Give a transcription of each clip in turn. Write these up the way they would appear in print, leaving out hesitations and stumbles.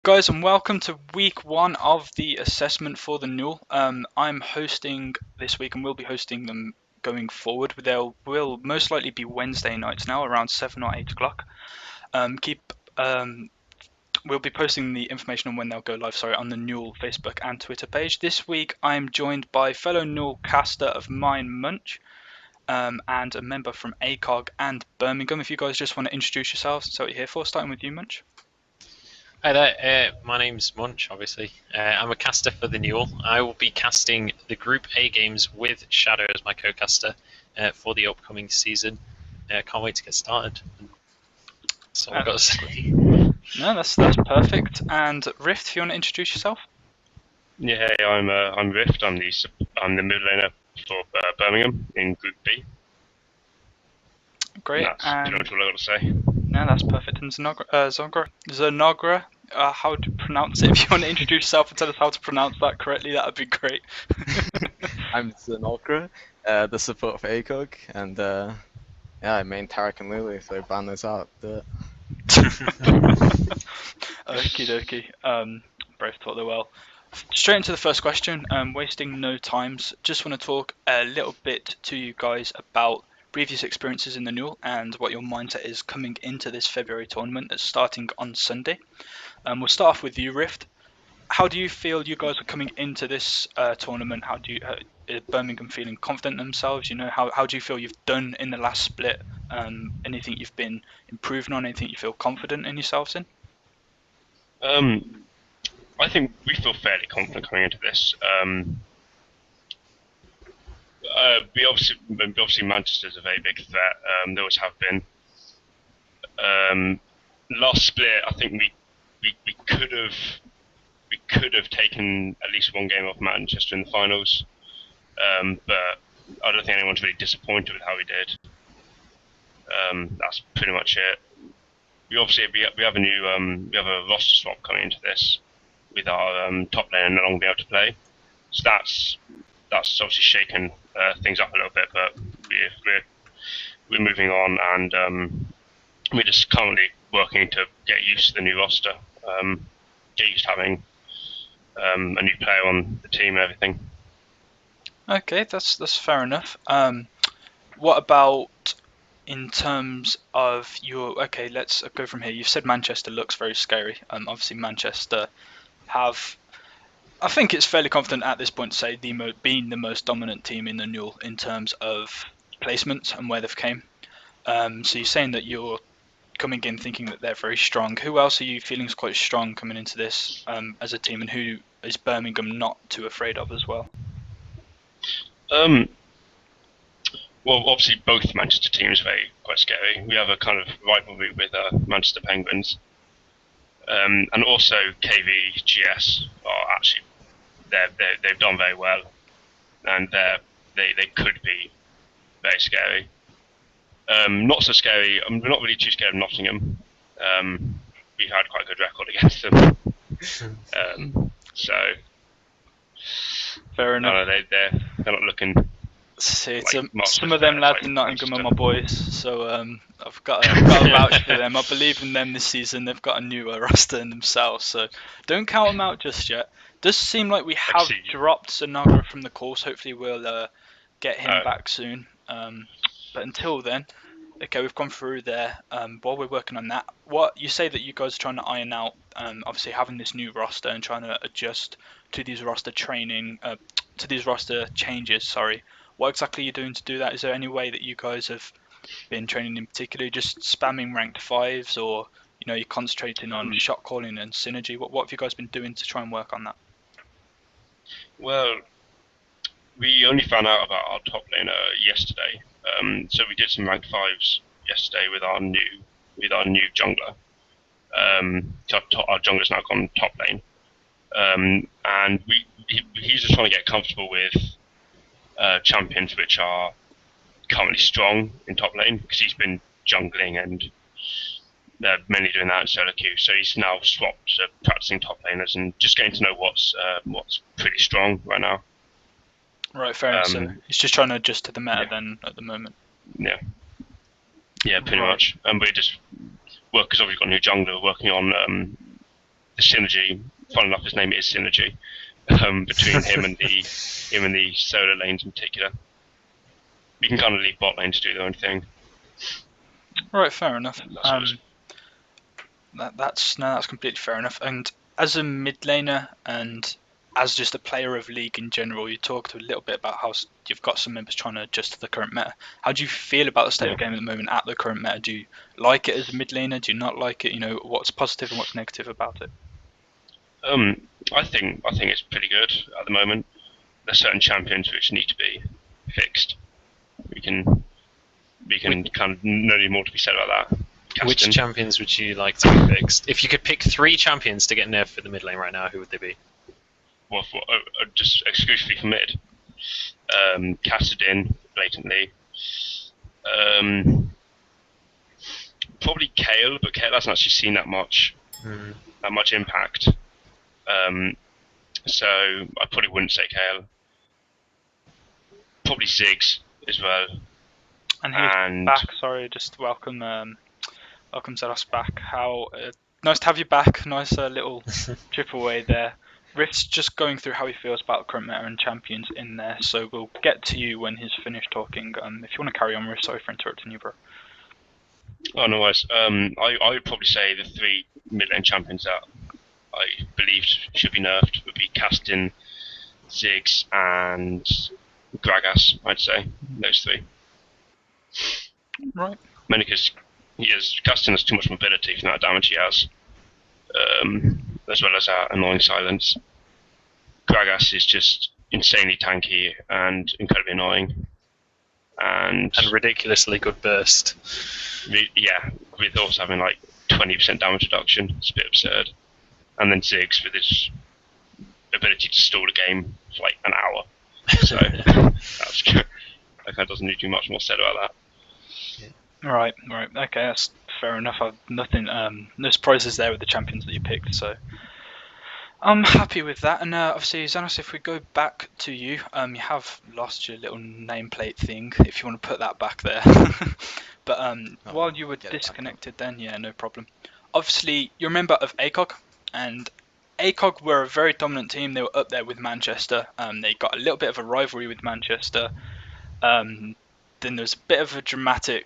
Guys, and welcome to week one of the assessment for the NUEL. I'm hosting this week and we'll be hosting them going forward. There will most likely be Wednesday nights now around 7 or 8 o'clock. We'll be posting the information on when they'll go live, on the NUEL Facebook and Twitter page. This week I'm joined by fellow NUEL caster of mine, Munch, and a member from ACOG and Birmingham. If you guys just want to introduce yourselves and say what you're here for, starting with you, Munch. Hi there, my name's Munch, obviously. I'm a caster for the NUEL. I will be casting the Group A games with Shad0h as my co-caster for the upcoming season. Can't wait to get started. That's all I've got to say. No, that's perfect. And Rift, if you want to introduce yourself? Yeah, hey, I'm xRIFT. I'm the mid laner for Birmingham in Group B. Great. That's pretty much all I got to say. No, that's perfect. And Zanogra, how to pronounce it? If you want to introduce yourself and tell us how to pronounce that correctly, that would be great. I'm Zanogra, the support for ACOG, and I main Tarek and Lily, so ban those out. Okie dokie. Both thought they well. Straight into the first question, wasting no times. Just want to talk a little bit to you guys about previous experiences in the NUEL and what your mindset is coming into this February tournament that's starting on Sunday. We'll start off with you, Rift. How do you feel you guys are coming into this tournament? How do you is Birmingham feeling confident in themselves? You know, how do you feel you've done in the last split? Anything you've been improving on? Anything you feel confident in yourselves in? I think we feel fairly confident coming into this. Obviously Manchester's a very big threat. They always have been. Last split, I think we could have taken at least one game off Manchester in the finals, but I don't think anyone's really disappointed with how we did. That's pretty much it. We have a roster swap coming into this with our top lane no longer being able to play, so that's obviously shaken things up a little bit, but we're moving on, and we're just currently working to get used to the new roster, get used to having a new player on the team and everything. Okay, that's fair enough. What about in terms of your? Okay, let's go from here. You've said Manchester looks very scary. Obviously Manchester have. I think it's fairly confident at this point to say being the most dominant team in the NUEL in terms of placements and where they've came. So you're saying that you're coming in thinking that they're very strong. Who else are you feeling is quite strong coming into this as a team, and who is Birmingham not too afraid of as well? Well, obviously both Manchester teams are quite scary. We have a kind of rivalry with Manchester Penguins. And also KV, GS are actually they've done very well, and they could be very scary. Not so scary. We're not really too scared of Nottingham. We had quite a good record against them. So fair enough. No, they're not looking. See, some of them lads in Nottingham are my boys, so I've got to vouch for them. I believe in them this season. They've got a new roster in themselves, so don't count them out just yet. Does seem like we have dropped Zanogra from the course. Hopefully we'll get him back soon. But until then, okay, we've gone through there. While we're working on that, what you say that you guys are trying to iron out, obviously having this new roster and trying to adjust to these roster changes. Sorry. What exactly are you doing to do that? Is there any way that you guys have been training in particular, just spamming ranked 5s, or you're concentrating on shot calling and synergy? What have you guys been doing to try and work on that? Well, we only found out about our top laner yesterday, so we did some ranked 5s yesterday with our new jungler. Our jungler's now gone top lane, and he's just trying to get comfortable with champions which are currently strong in top lane, because he's been jungling and mainly doing that in solo queue. So he's now swapped to practicing top laners and just getting to know what's pretty strong right now. Right, fair enough. So he's just trying to adjust to the meta then at the moment. Yeah, pretty much. And we just work, because obviously we've got a new jungler, working on synergy. Fun enough, his name is Synergy between him and the solo lanes in particular. You can kind of leave bot lane to do their own thing. Right, fair enough. That's That's completely fair enough. And as a mid laner and as just a player of League in general, you talked a little bit about how you've got some members trying to adjust to the current meta. How do you feel about the state of the game at the moment at the current meta? Do you like it as a mid laner? Do you not like it? You know, what's positive and what's negative about it? I think it's pretty good at the moment. There's certain champions which need to be fixed. We can kind of no need more to be said about that. Which Casting. champions would you like to be fixed? If you could pick 3 champions to get nerfed for the mid lane right now, who would they be? Well, just exclusively for mid. Casted in blatantly. Probably Kale, but Kale hasn't actually seen that much impact. So I probably wouldn't say Kale. Probably Ziggs as well. And he's back. Sorry, just welcome Zanogra back. How nice to have you back. Nice little trip away there. Riff's just going through how he feels about current meta and champions in there, so we'll get to you when he's finished talking. If you want to carry on, Riff, sorry for interrupting you, bro. Oh, no worries. I would probably say the 3 mid lane champions that I believed should be nerfed would be Castin, Ziggs, and Gragas, I'd say. Those 3. Right. Mainly because Castin has too much mobility for the amount of damage he has, as well as that annoying silence. Gragas is just insanely tanky and incredibly annoying. And ridiculously good burst. Yeah, with also having like 20% damage reduction. It's a bit absurd. And then Ziggs with his ability to stall a game for like an hour. So that kind of doesn't need too much more said about that. Right. Okay, that's fair enough. I've nothing. No surprises there with the champions that you picked, so I'm happy with that. And obviously, Zanogra, if we go back to you, you have lost your little nameplate thing. If you want to put that back there, but while you were disconnected, then yeah, no problem. Obviously, you're a member of ACOG, and ACOG were a very dominant team. They were up there with Manchester. They got a little bit of a rivalry with Manchester. Then there's a bit of a dramatic,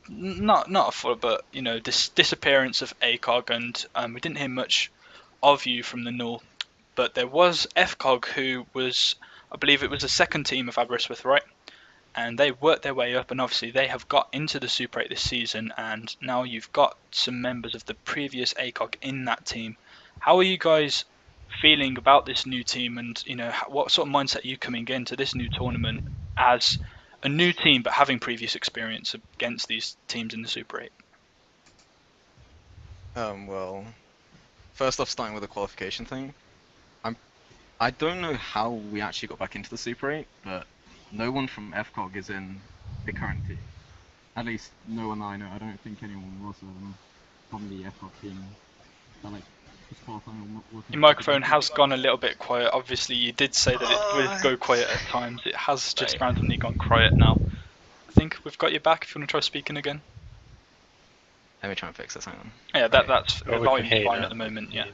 not a full, but this disappearance of ACOG, and we didn't hear much of you from the NUEL. But there was efcog, who was, I believe it was the second team of Aberystwyth, right? And they worked their way up, and obviously they have got into the Super 8 this season, and now you've got some members of the previous ACOG in that team. How are you guys feeling about this new team, and what sort of mindset are you coming into this new tournament as a new team but having previous experience against these teams in the Super 8? Well, first off, starting with the qualification thing, I don't know how we actually got back into the Super 8, but no one from efcog is in the current team. At least no one I know. I don't think anyone was from the efcog team. Your microphone has gone a little bit quiet. Obviously, you did say that it would go quiet at times. It has just randomly gone quiet now. I think we've got you back. If you want to try speaking again. Let me try and fix this. Hang on. Yeah, that's volume fine now. at the moment. Yeah.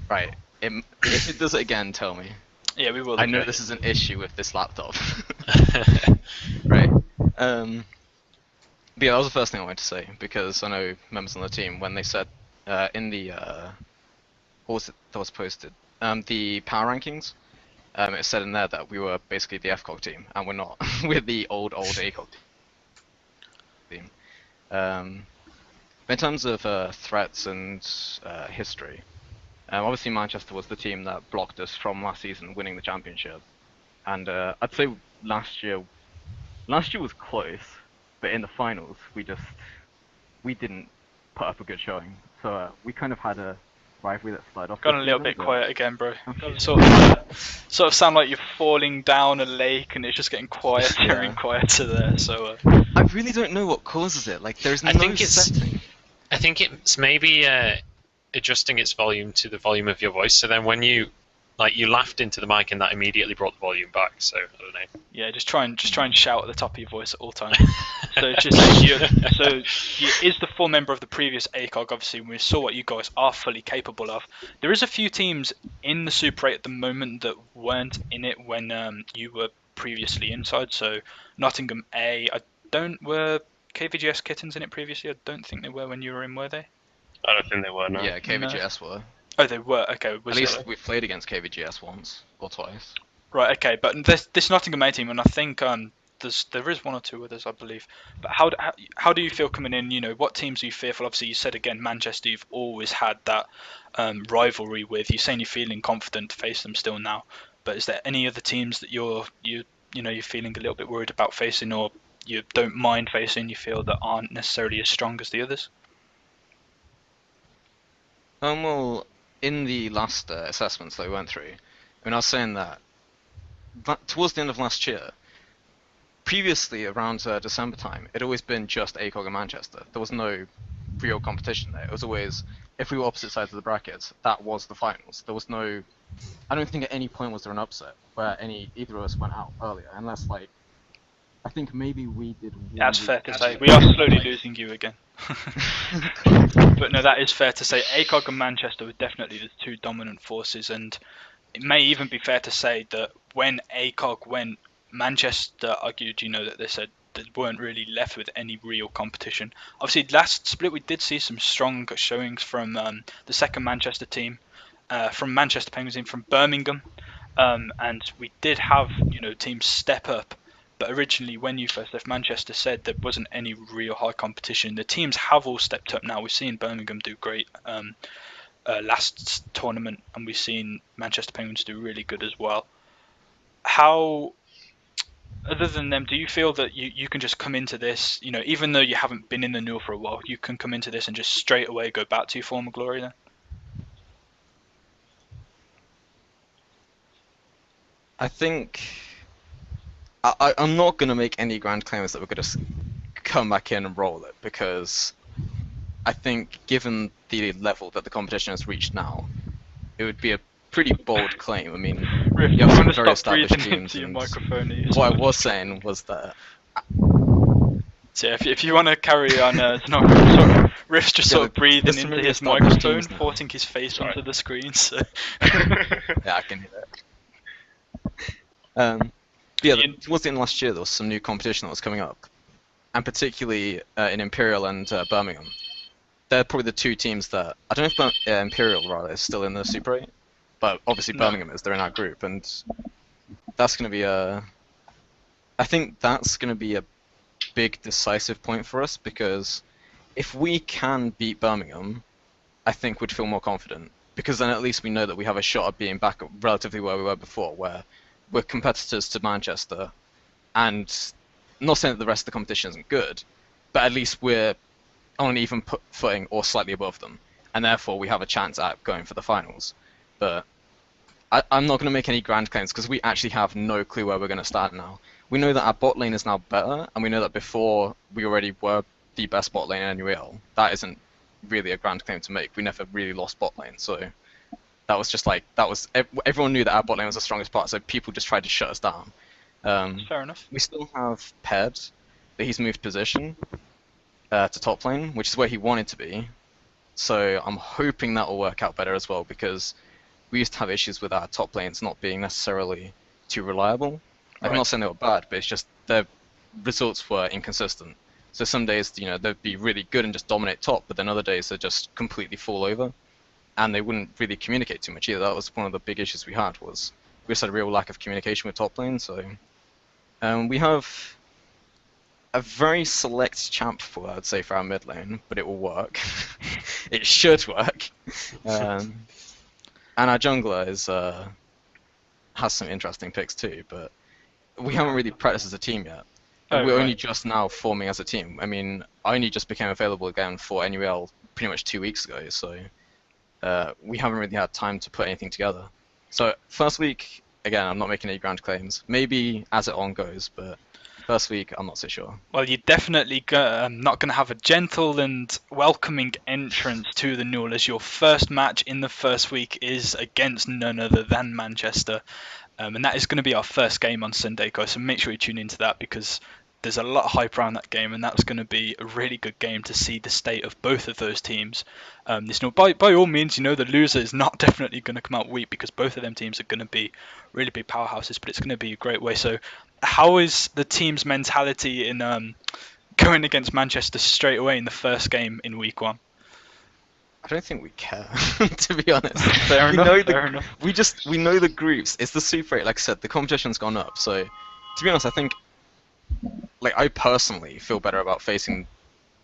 Right. If it does it again, tell me. Yeah, we will. I know this is an issue with this laptop. Right. But yeah, that was the first thing I wanted to say, because I know members on the team, when they said in the what was it that was posted, the power rankings, it said in there that we were basically the efcog team, and we're not. We're the old ACOG team. In terms of threats and history, obviously Manchester was the team that blocked us from last season winning the championship, and I'd say last year was close, but in the finals we didn't put up a good showing, so we kind of had a rivalry that started off. Gone a little bit quiet again, bro. You sort of sound like you're falling down a lake, and it's just getting quieter and quieter there. So I really don't know what causes it. Like, there's no setting. I think it's maybe adjusting its volume to the volume of your voice. So then when you laughed into the mic, and that immediately brought the volume back. So I don't know. Yeah, just try and shout at the top of your voice at all times. So it's just that you is the full member of the previous ACOG. Obviously, we saw what you guys are fully capable of. There is a few teams in the Super 8 at the moment that weren't in it when you were previously inside. So Nottingham A, were KVGS Kittens in it previously? I don't think they were when you were in, were they? I don't think they were, no. Yeah, KVGS were. Oh, they were. Okay. At least we've played against KVGS once or twice. Right. Okay. But this Nottingham A team, and I think there is one or two others, I believe. But how do you feel coming in? You know, what teams are you fearful? Obviously, you said again Manchester. You've always had that rivalry with. You're saying you're feeling confident to face them still now. But is there any other teams that you're feeling a little bit worried about facing, or you don't mind facing? You feel that aren't necessarily as strong as the others? Well, in the last assessments that we went through, I mean, I was saying that towards the end of last year, previously around December time, it had always been just ACOG and Manchester. There was no real competition there. It was always, if we were opposite sides of the brackets, that was the finals. There was no, I don't think at any point was there an upset where either of us went out earlier, unless like, I think maybe we did. That's fair to say. We are slowly losing you again. But no, that is fair to say. ACOG and Manchester were definitely the two dominant forces, and it may even be fair to say that when ACOG went, Manchester argued, that they said they weren't really left with any real competition. Obviously, last split we did see some strong showings from the second Manchester team, from Manchester Penguins team from Birmingham, and we did have teams step up. But originally, when you first left, Manchester said there wasn't any real high competition. The teams have all stepped up now. We've seen Birmingham do great last tournament, and we've seen Manchester Penguins do really good as well. How, other than them, do you feel that you can just come into this, even though you haven't been in the NUEL for a while, you can come into this and just straight away go back to your former glory then? I think I'm not going to make any grand claims that we're going to come back in and roll it, because I think given the level that the competition has reached now, it would be a pretty bold claim. I mean, you have some very established teams. Your microphone. What I was saying was that. So yeah, if you want to carry on, Zanogra, Riff's just sort of breathing into his microphone, forcing his face onto the screen. So. Yeah, I can hear that. Yeah, towards the end of last year, there was some new competition that was coming up, and particularly in Imperial and Birmingham. They're probably the two teams that I don't know if Imperial rather is still in the Super 8, but obviously Birmingham is. They're in our group, and that's going to be I think that's going to be a big decisive point for us, because if we can beat Birmingham, I think we'd feel more confident, because then at least we know that we have a shot at being back relatively where we were before, where we're competitors to Manchester, and I'm not saying that the rest of the competition isn't good, but at least we're on an even footing or slightly above them, and therefore we have a chance at going for the finals. But I'm not going to make any grand claims, because we actually have no clue where we're going to start now. We know that our bot lane is now better, and we know that before we already were the best bot lane in NUEL. That isn't really a grand claim to make. We never really lost bot lane, so that was just like, everyone knew that our bot lane was the strongest part, so people just tried to shut us down. Fair enough. We still have Ped, but he's moved position to top lane, which is where he wanted to be. So I'm hoping that will work out better as well, because we used to have issues with our top lanes not being necessarily too reliable. Like, I'm not saying they were bad, but it's just their results were inconsistent. So some days, they'd be really good and just dominate top, but then other days they'd just completely fall over, and they wouldn't really communicate too much either. That was one of the big issues we had, was we just had a real lack of communication with top lane. So we have a very select champ pool, I would say, for our mid lane, but it will work. It should work. And our jungler has some interesting picks too, but we haven't really practiced as a team yet. We're only just now forming as a team. I mean, I only just became available again for NUEL pretty much 2 weeks ago, so we haven't really had time to put anything together. So first week, again, I'm not making any grand claims. Maybe as it on goes, but first week, I'm not so sure. Well, you're definitely not going to have a gentle and welcoming entrance to the NUEL, as your first match in the first week is against none other than Manchester. And that is going to be our first game on Sunday, guys, so make sure you tune into that, because there's a lot of hype around that game, and that's going to be a really good game to see the state of both of those teams. By all means, the loser is not definitely going to come out weak, because both of them teams are going to be really big powerhouses, but it's going to be a great way. So how is the team's mentality in going against Manchester straight away in the first game in week 1? I don't think we care, to be honest. Fair enough. We know the groups. It's the Super 8, like I said, the competition's gone up. So, to be honest, I think, like, I personally feel better about facing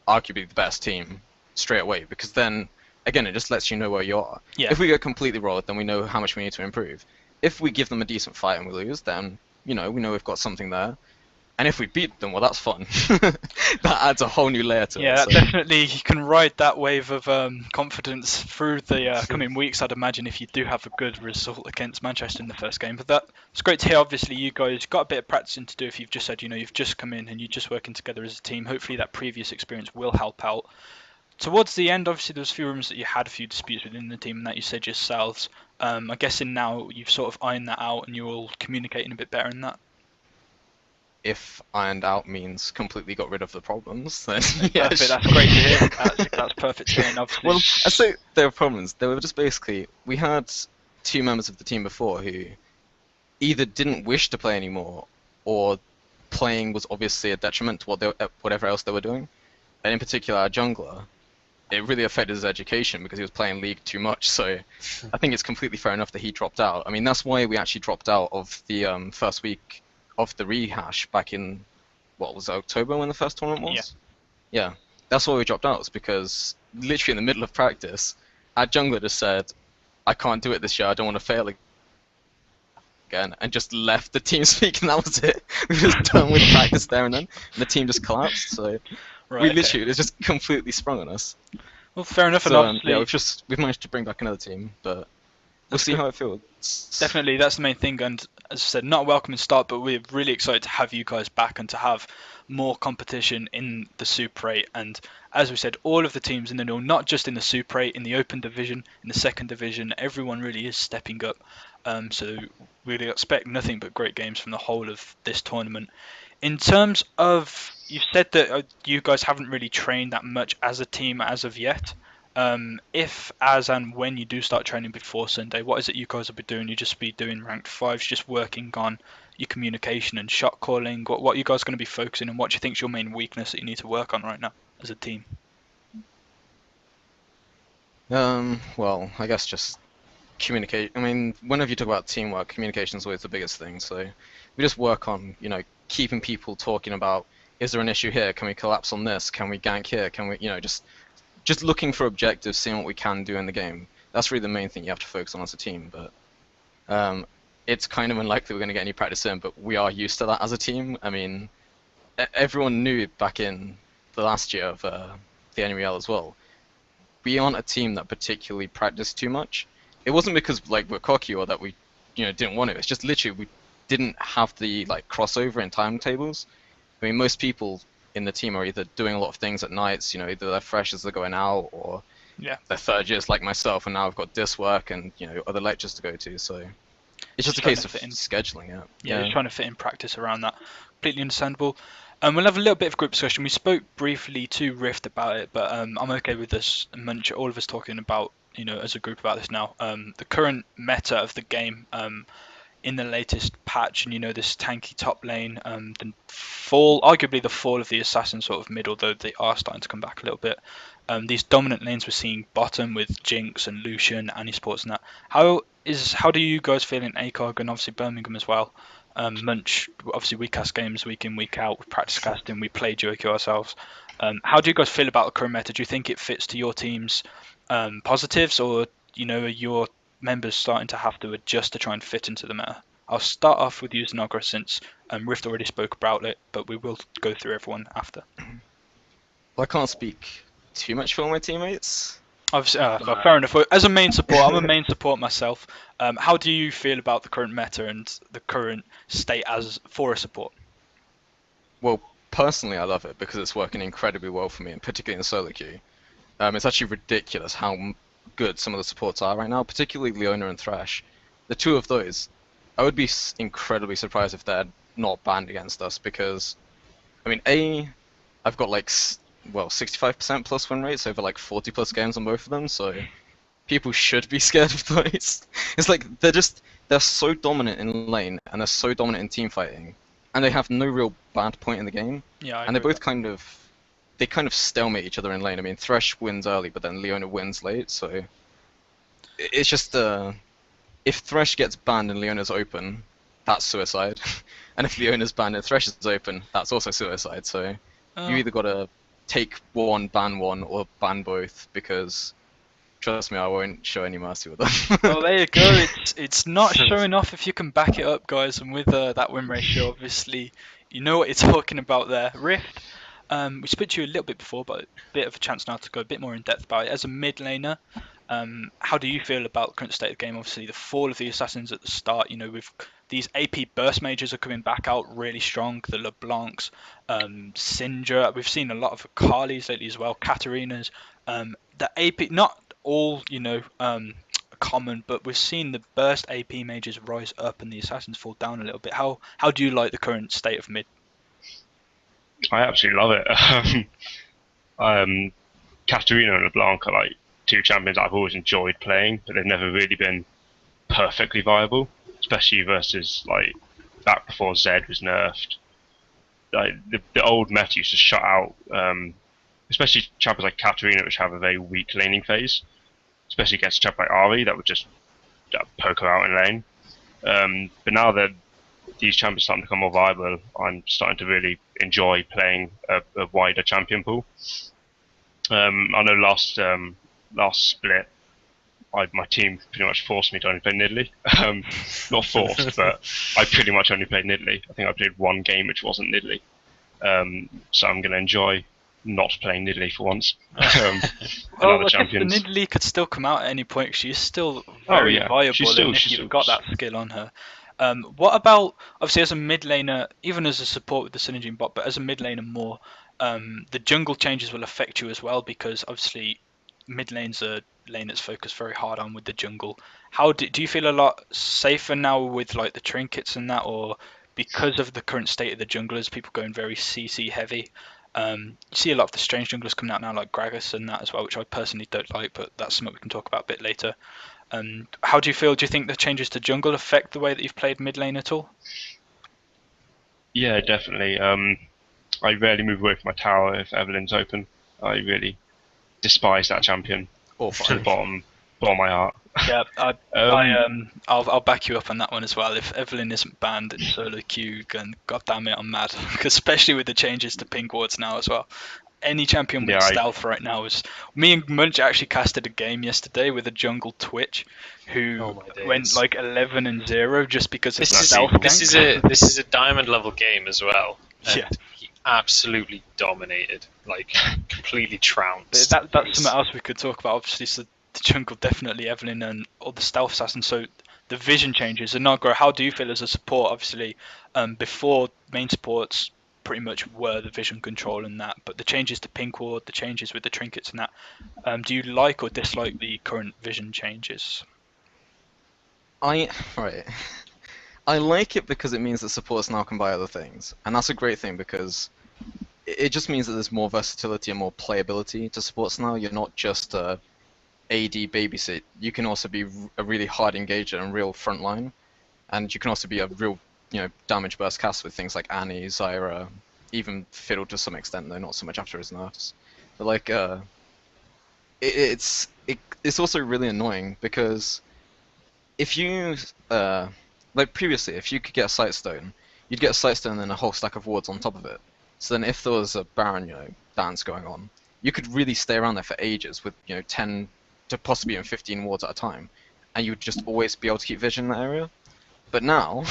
arguably the best team straight away, because then, again, it just lets you know where you are. Yeah. If we get completely rolled, then we know how much we need to improve. If we give them a decent fight and we lose, then, we know we've got something there. And if we beat them, well, that's fun. That adds a whole new layer to it. Yeah, So. definitely. You can ride that wave of confidence through the coming weeks, I'd imagine, if you do have a good result against Manchester in the first game. But that's great to hear. Obviously, you guys got a bit of practicing to do. If you've just said, you've just come in and you're just working together as a team, hopefully that previous experience will help out. Towards the end, obviously, there was a few rumors that you had a few disputes within the team and that you said yourselves. I'm guessing now you've sort of ironed that out and you're all communicating a bit better in that. If ironed out means completely got rid of the problems, then yes. Perfect, that's great to hear. That's perfect to hear. Well, I say there were problems. There were just basically, we had 2 members of the team before who either didn't wish to play anymore, or playing was obviously a detriment to whatever else they were doing. And in particular, our jungler, it really affected his education because he was playing League too much. So I think it's completely fair enough that he dropped out. I mean, that's why we actually dropped out of the first week of the rehash back in, what was it, October when the first tournament was? Yeah. That's why we dropped out, was because literally in the middle of practice, our jungler just said, I can't do it this year, I don't want to fail again, and just left the team speak, and that was it. We were just done with practice there and then, and the team just collapsed, so it was just completely sprung on us. Well, fair enough. So, and obviously, we've managed to bring back another team, but we'll see how it feels. Definitely, that's the main thing, and as I said, not a welcoming start, but we're really excited to have you guys back and to have more competition in the Super 8. And as we said, all of the teams in the NUEL, not just in the Super 8, in the Open Division, in the Second Division, everyone really is stepping up. So we really expect nothing but great games from the whole of this tournament. In terms of, you've said that you guys haven't really trained that much as a team as of yet. If, as and when you do start training before Sunday, what is it you guys will be doing? You just be doing ranked 5s, just working on your communication and shot calling? What are you guys going to be focusing on? What do you think is your main weakness that you need to work on right now as a team? Well, I guess just communicate. I mean, whenever you talk about teamwork, communication is always the biggest thing. So we just work on, keeping people talking about, is there an issue here? Can we collapse on this? Can we gank here? Can we, just looking for objectives, seeing what we can do in the game. That's really the main thing you have to focus on as a team. But it's kind of unlikely we're going to get any practice in, but we are used to that as a team. I mean, everyone knew back in the last year of the NUEL as well. We aren't a team that particularly practiced too much. It wasn't because we're cocky or that we didn't want to. It's just literally we didn't have the crossover in timetables. I mean, most people in the team are either doing a lot of things at nights, either they're fresh as they're going out, or they're third years like myself, and now I've got this work and other lectures to go to. So it's just a case of scheduling it. Yeah, just trying to fit in practice around that. Completely understandable. We'll have a little bit of group discussion. We spoke briefly to Rift about it, but I'm okay with this. All of us talking about as a group about this now. The current meta of the game. In the latest patch, and this tanky top lane, arguably the fall of the assassin sort of mid, although they are starting to come back a little bit. These dominant lanes we're seeing bottom with Jinx and Lucian, Anniesports and that. How do you guys feel in ACOG and obviously Birmingham as well? Munch, obviously we cast games week in, week out, we practice casting, we play Joker ourselves. How do you guys feel about the current meta? Do you think it fits to your team's positives, or are your members starting to have to adjust to try and fit into the meta? I'll start off with you, Zanogra, since Rift already spoke about it, but we will go through everyone after. Well, I can't speak too much for my teammates. Obviously, fair enough. As a main support, I'm a main support myself. How do you feel about the current meta and the current state for a support? Well, personally, I love it because it's working incredibly well for me, and particularly in solo queue. It's actually ridiculous how good some of the supports are right now, particularly Leona and Thresh. The two of those, I would be incredibly surprised if they're not banned against us, because I mean, I've got like, well, 65% plus win rates over like 40 plus games on both of them, so people should be scared of those. It's like, they're so dominant in lane, and they're so dominant in team fighting, and they have no real bad point in the game. Yeah, and they both kind of stalemate each other in lane. I mean, Thresh wins early, but then Leona wins late, so it's just, if Thresh gets banned and Leona's open, that's suicide. And if Leona's banned and Thresh is open, that's also suicide, so you either gotta take one, ban one, or ban both, because trust me, I won't show any mercy with them. Well, there you go. It's not showing off if you can back it up, guys. And with that win ratio, obviously, you know what you're talking about there. Rift, we spoke to you a little bit before, but a bit of a chance now to go a bit more in depth about it. As a mid laner, how do you feel about the current state of the game? Obviously, the fall of the assassins at the start. You know, with these AP burst mages are coming back out really strong. The LeBlancs, Syndra. We've seen a lot of Akali's lately as well. Katarinas. The AP, not all, you know, common, but we've seen the burst AP mages rise up and the assassins fall down a little bit. How do you like the current state of mid? I absolutely love it. Katarina and LeBlanc are like two champions I've always enjoyed playing, but they've never really been perfectly viable, especially versus like back before Zed was nerfed. Like the old meta used to shut out, especially champions like Katarina, which have a very weak laning phase, especially against a champion like Ari that would just poke her out in lane. But now that these champions are starting to become more viable, I'm starting to really enjoy playing a wider champion pool. I know last split, my team pretty much forced me to only play Nidalee. Not forced, but I pretty much only played Nidalee. I think I played one game which wasn't Nidalee. So I'm going to enjoy not playing Nidalee for once. Well, I guess the Nidalee could still come out at any point. She's still very viable, if you've got that skill on her. What about, obviously as a mid laner, even as a support with the Synergy bot, but as a mid laner more, the jungle changes will affect you as well, because obviously mid lane's a lane that's focused very hard on with the jungle. How do you feel a lot safer now with like the trinkets and that, or because of the current state of the junglers, people going very CC heavy? You see a lot of the strange junglers coming out now, like Gragas and that as well, which I personally don't like, but that's something we can talk about a bit later. How do you feel? Do you think the changes to jungle affect the way that you've played mid lane at all? Yeah, definitely. I rarely move away from my tower if Evelyn's open. I really despise that champion to the bottom of my heart. Yeah, I'll back you up on that one as well. If Evelyn isn't banned in solo queue, then god damn it, I'm mad. Especially with the changes to pink wards now as well. Any champion with stealth right now is. Me and Munch actually casted a game yesterday with a jungle Twitch who went like 11-0 just because of stealth. This is a diamond level game as well. Yeah. He absolutely dominated, like completely trounced. That's something else we could talk about. Obviously, so the jungle definitely Evelyn and all the stealth assassins. So the vision changes. Zanogra, how do you feel as a support? Obviously, before main supports pretty much were the vision control and that, but the changes to pink ward, the changes with the trinkets and that, do you like or dislike the current vision changes? I like it because it means that supports now can buy other things, and that's a great thing because it just means that there's more versatility and more playability to supports now. You're not just a AD babysit, you can also be a really hard engager and real frontline, and you can also be a real damage burst cast with things like Annie, Zyra, even Fiddle to some extent, though not so much after his nerfs. But like, it's also really annoying because if you like previously, if you could get a Sightstone, you'd get a Sightstone and then a whole stack of wards on top of it. So then if there was a Baron, dance going on, you could really stay around there for ages with 10 to possibly even 15 wards at a time, and you would just always be able to keep vision in that area. But now,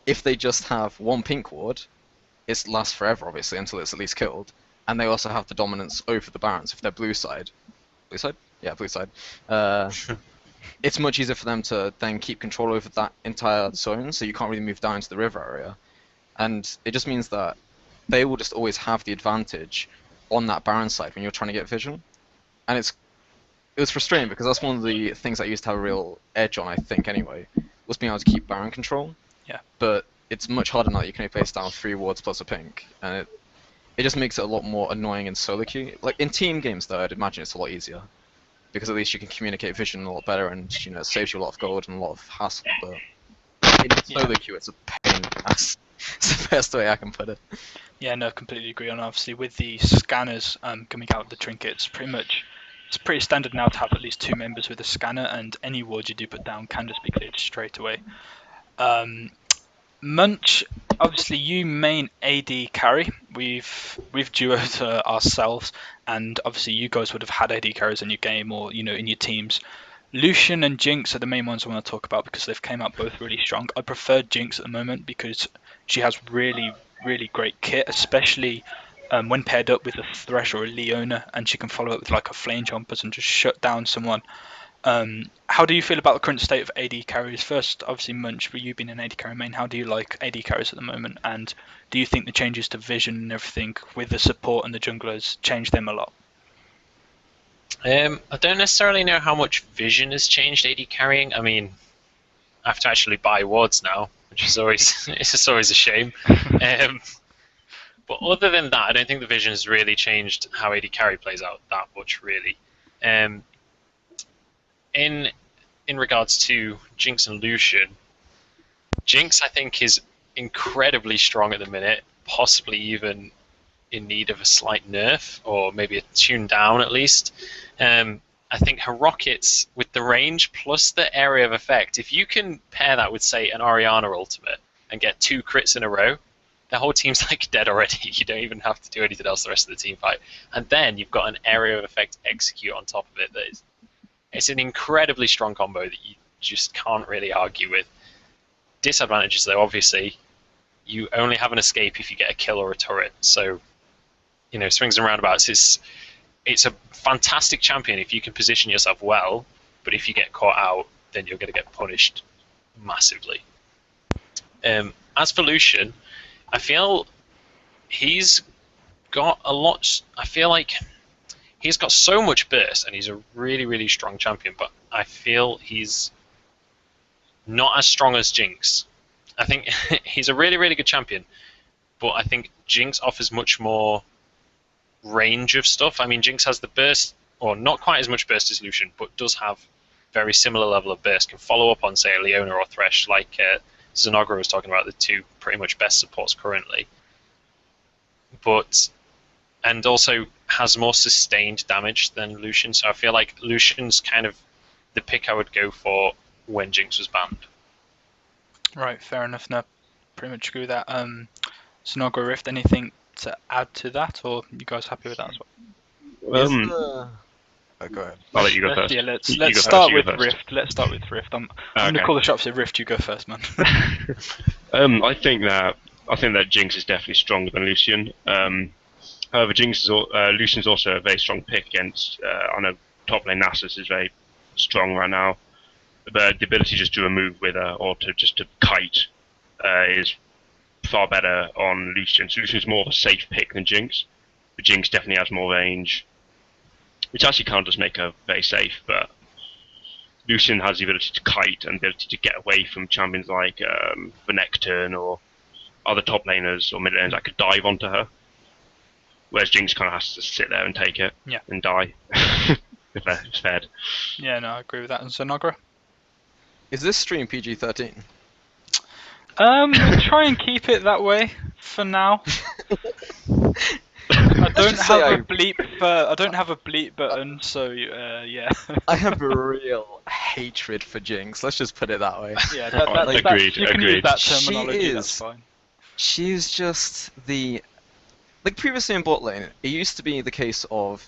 if they just have one pink ward, it lasts forever, obviously, until it's at least killed. And they also have the dominance over the Barons if they're blue side. Blue side? Yeah, blue side. It's much easier for them to then keep control over that entire zone, so you can't really move down into the river area. And it just means that they will just always have the advantage on that Baron side when you're trying to get vision. And it was frustrating because that's one of the things I used to have a real edge on, I think, anyway, was being able to keep Baron control. Yeah. But it's much harder now that you can only place down 3 wards plus a pink, and it just makes it a lot more annoying in solo queue. Like in team games though, I'd imagine it's a lot easier. Because at least you can communicate vision a lot better and, you know, it saves you a lot of gold and a lot of hassle, but in solo queue it's a pain in the ass. It's the best way I can put it. Yeah, no, completely agree. And obviously with the scanners coming out of the trinkets, it's pretty standard now to have at least 2 members with a scanner, and any ward you do put down can just be cleared straight away. Munch, obviously you main AD carry. We've duoed ourselves, and obviously you guys would have had AD carries in your game or, you know, in your teams. Lucian and Jinx are the main ones I want to talk about because they've came out both really strong. I prefer Jinx at the moment because she has really great kit, especially when paired up with a Thresh or a Leona, and she can follow up with like a Flame Jumpers and just shut down someone. How do you feel about the current state of AD carries? First, obviously, Munch, for you being an AD carry main, how do you like AD carries at the moment? And do you think the changes to vision and everything with the support and the junglers change them a lot? I don't necessarily know how much vision has changed AD carrying. I mean, I have to actually buy wards now, which is always it's just always a shame. But other than that, I don't think the vision has really changed how AD carry plays out that much, really. In regards to Jinx and Lucian, Jinx I think is incredibly strong at the minute, possibly even in need of a slight nerf or maybe a tune down at least. I think her rockets with the range plus the area of effect, if you can pair that with say an Orianna ultimate and get 2 crits in a row, the whole team's like dead already. You don't even have to do anything else the rest of the team fight. And then you've got an area of effect execute on top of it that is it's an incredibly strong combo that you just can't really argue with. Disadvantages, though, obviously, you only have an escape if you get a kill or a turret. So, you know, swings and roundabouts. It's a fantastic champion if you can position yourself well, but if you get caught out, then you're going to get punished massively. As for Lucian, I feel he's got a lot. I feel like he's got so much burst, and he's a really strong champion, but I feel he's not as strong as Jinx. I think he's a really good champion, but I think Jinx offers much more range of stuff. I mean, Jinx has the burst, or not quite as much burst as Lucian, but does have very similar level of burst, can follow up on, say, a Leona or Thresh, like Zanogra was talking about, the 2 pretty much best supports currently. And also has more sustained damage than Lucian, so I feel like Lucian's kind of the pick I would go for when Jinx was banned. Right, fair enough. No, pretty much agree with that. Zanogra, Rift, anything to add to that, or you guys happy with that as well? Oh, go ahead. I'll let you go first. Yeah, let's You go start first, with you go first. Rift. Let's start with Rift. I'm Okay. gonna call the shots at Rift. You go first, man. I think that Jinx is definitely stronger than Lucian. However, Lucian's also a very strong pick against. I know top lane Nasus is very strong right now, but the ability just to remove with her or to kite is far better on Lucian. So Lucian's more of a safe pick than Jinx, but Jinx definitely has more range, which actually can't just make her very safe. But Lucian has the ability to kite and the ability to get away from champions like the Necturne or other top laners or mid laners that could dive onto her. Whereas Jinx kind of has to sit there and take it and die if it's fed. Yeah, no, I agree with that. And Zanogra? Is this stream PG-13? We'll try and keep it that way for now. I don't have a bleep button, so yeah. I have a real hatred for Jinx. Let's just put it that way. Yeah, Agreed, you can use agreed. that terminology. That's She is. fine. She's just the... Like previously in bot lane, it used to be the case of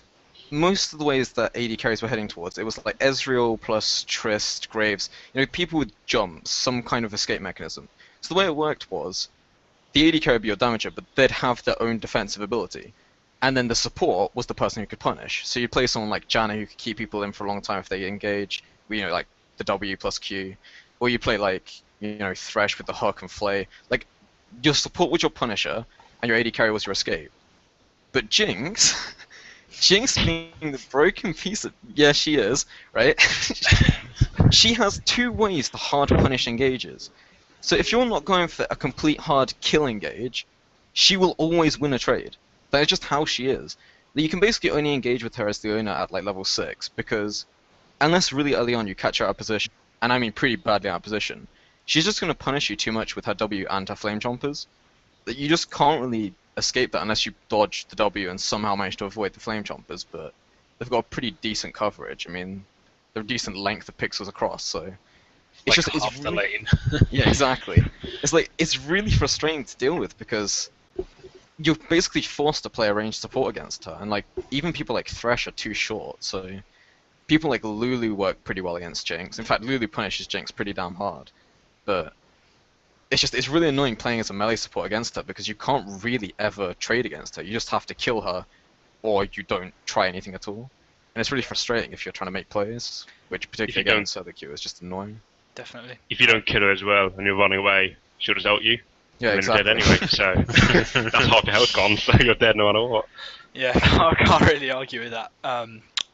most of the ways that AD carries were heading towards. It was like Ezreal plus Trist, Graves. You know, people would jump, some kind of escape mechanism. So the way it worked was, the AD carry would be your damager, but they'd have their own defensive ability. And then the support was the person who could punish. So you'd play someone like Janna who could keep people in for a long time if they engage, you know, like the W plus Q. Or you play like, you know, Thresh with the hook and flay. Like, your support was your punisher, and your AD carry was your escape. But Jinx, Jinx being the broken piece of... Yeah, she is, right? She has 2 ways to hard punish engages. So if you're not going for a complete hard kill engage, she will always win a trade. That is just how she is. You can basically only engage with her as Leona at like level 6, because unless really early on you catch her out of position, and I mean pretty badly out of position, she's just going to punish you too much with her W and her flame chompers. That you just can't really escape that unless you dodge the W and somehow manage to avoid the flame chompers, but they've got pretty decent coverage. I mean, they're a decent length of pixels across, so it's Like just half it's the really, lane. yeah, exactly. It's like it's really frustrating to deal with because you're basically forced to play a ranged support against her, and like even people like Thresh are too short, so people like Lulu work pretty well against Jinx. In fact, Lulu punishes Jinx pretty damn hard, but it's really annoying playing as a melee support against her because you can't really ever trade against her. You just have to kill her, or you don't try anything at all. And it's really frustrating if you're trying to make plays, which particularly against solo queue is just annoying. Definitely. If you don't kill her as well and you're running away, she'll just ult you. Yeah, You're exactly. dead anyway, so that's half your health gone, so you're dead no matter what. Yeah, I can't really argue with that. I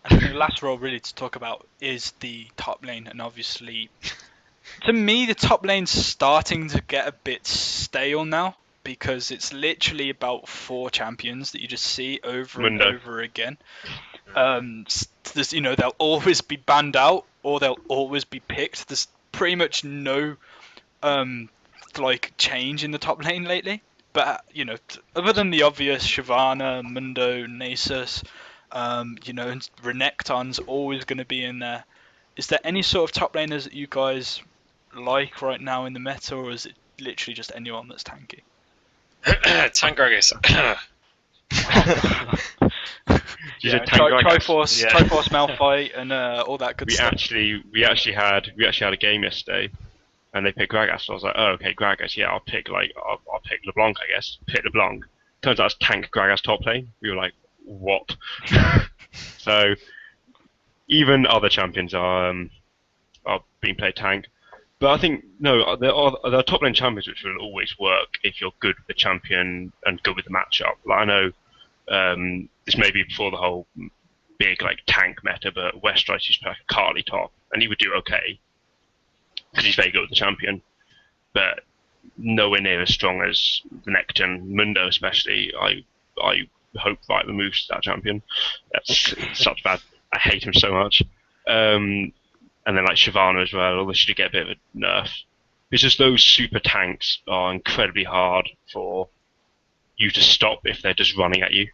think the last role really to talk about is the top lane, and obviously, to me, the top lane's starting to get a bit stale now because it's literally about 4 champions that you just see over and over again. They'll always be banned out or they'll always be picked. There's pretty much no like change in the top lane lately. But other than the obvious Shyvana, Mundo, Nasus, and Renekton's always going to be in there. Is there any sort of top laners that you guys like right now in the meta, or is it literally just anyone that's tanky? Tank Gragas. Triforce, Triforce Malphite, and all that good stuff. We actually had a game yesterday, and they picked Gragas. So I was like, oh, okay, Gragas. Yeah, I'll pick LeBlanc, I guess. Pick LeBlanc. Turns out it's tank Gragas top lane. We were like, what? So even other champions are being played tank. But I think there are top lane champions which will always work if you're good with the champion and good with the matchup. Like I know this may be before the whole big like tank meta, but Westeros used to play like a Carly top, and he would do okay because he's very good with the champion, but nowhere near as strong as the Necton Mundo, especially. I hope Riot removes that champion. That's such bad. I hate him so much. And then like Shyvana as well, although she did get a bit of a nerf. It's just those super tanks are incredibly hard for you to stop if they're just running at you.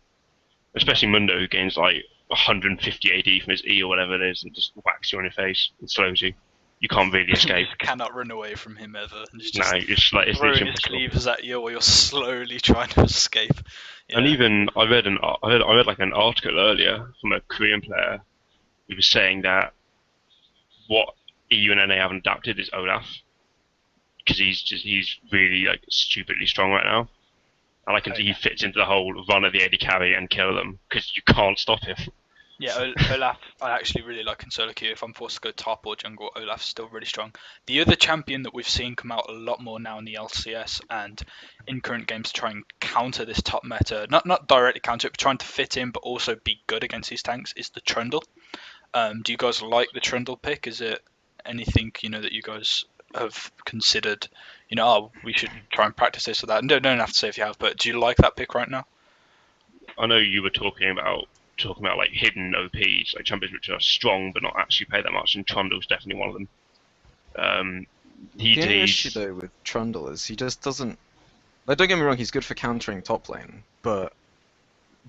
Especially Mundo, who gains like 150 AD from his E or whatever it is and just whacks you on your face and slows you. You can't really escape. You just cannot run away from him ever. Just it's like it's throwing his cleavers at you, or you're slowly trying to escape. Yeah. And even I read like an article earlier from a Korean player. He was saying that what EU and NA haven't adapted is Olaf, because he's really like stupidly strong right now, and he fits into the whole run of the AD carry and kill them because you can't stop him. Yeah, Olaf, I actually really like in solo queue. If I'm forced to go top or jungle, Olaf's still really strong. The other champion that we've seen come out a lot more now in the LCS and in current games to try and counter this top meta, not directly counter it, but trying to fit in, but also be good against these tanks, is the Trundle. Do you guys like the Trundle pick? Is it anything that you guys have considered? We should try and practice this or that. And don't have to say if you have, but do you like that pick right now? I know you were talking about like hidden OPs, like champions which are strong but not actually pay that much, and Trundle's definitely one of them. The only issue though with Trundle is he just doesn't. Like, don't get me wrong, he's good for countering top lane, but